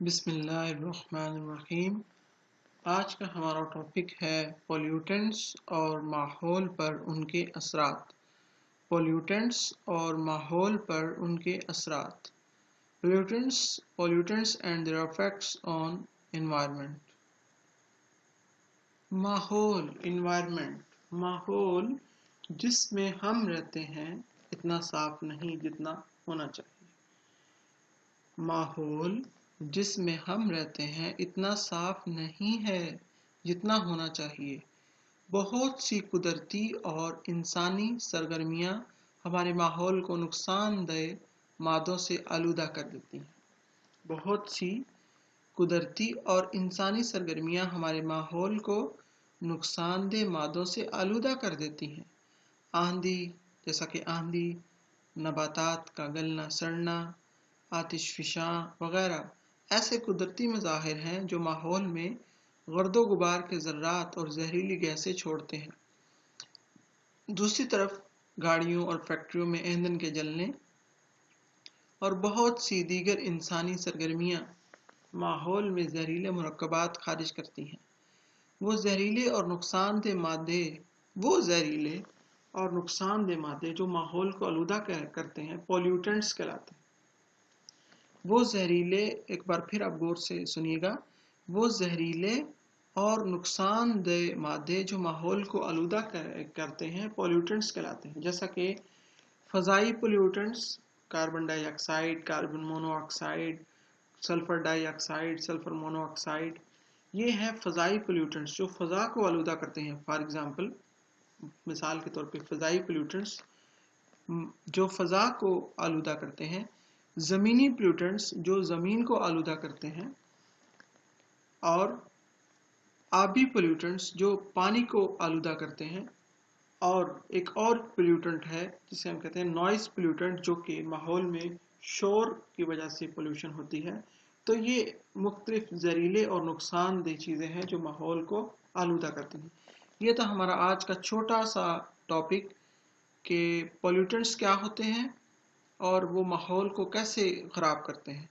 بسم اللہ الرحمن الرحیم۔ آج کا ہمارا ٹاپک ہے پولیوٹنٹس اور ماحول پر ان کے اثرات۔ پولیوٹنٹس اور ماحول پر ان کے اثرات۔ Pollutants and their effects on environment۔ ماحول ماحول جس میں ہم رہتے ہیں اتنا صاف نہیں جتنا ہونا چاہیے۔ ماحول جس میں ہم رہتے ہیں اتنا صاف نہیں ہے جتنا ہونا چاہیے۔ بہت سی قدرتی اور انسانی سرگرمیاں ہمارے ماحول کو نقصان دہ مادوں سے آلودہ کر دیتی ہیں۔ بہت سی قدرتی اور انسانی سرگرمیاں ہمارے ماحول کو نقصان دہ مادوں سے آلودہ کر دیتی ہیں۔ آندھی، جیسا کہ آندھی، نباتات کا گلنا سڑنا، آتش فشاں وغیرہ ایسے قدرتی مظاہر ہیں جو ماحول میں گرد و غبار کے ذرات اور زہریلی گیسیں چھوڑتے ہیں۔ دوسری طرف گاڑیوں اور فیکٹریوں میں ایندھن کے جلنے اور بہت سی دیگر انسانی سرگرمیاں ماحول میں زہریلے مرکبات خارج کرتی ہیں۔ وہ زہریلے اور نقصان دہ مادے جو ماحول کو آلودہ کرتے ہیں پولیوٹنٹس کہلاتے ہیں۔ وہ زہریلے، ایک بار پھر آپ غور سے سنیے گا، وہ زہریلے اور نقصان دہ مادے جو ماحول کو آلودہ کرتے ہیں پولیوٹنٹس کہلاتے ہیں، جیسا کہ فضائی pollutants, carbon dioxide, carbon monoxide, sulphur dioxide, sulphur monoxide. یہ ہیں فضائی پولیوٹنٹس جو فضا کو آلودہ کرتے ہیں۔ فار ایگزامپل، مثال کے طور پہ فضائی پولیوٹنٹس جو فضا کو آلودہ کرتے ہیں۔ زمینی پولیوٹنٹس جو زمین کو آلودہ کرتے ہیں، اور آبی پولیوٹنٹس جو پانی کو آلودہ کرتے ہیں۔ اور ایک اور پولیوٹنٹ ہے جسے ہم کہتے ہیں نوائز پولیوٹنٹ، جو کہ ماحول میں شور کی وجہ سے پولیوشن ہوتی ہے۔ تو یہ مختلف زہریلے اور نقصان دہ چیزیں ہیں جو ماحول کو آلودہ کرتی ہیں۔ یہ تھا ہمارا آج کا چھوٹا سا ٹاپک کہ پولیوٹنٹس کیا ہوتے ہیں اور وہ ماحول کو کیسے خراب کرتے ہیں۔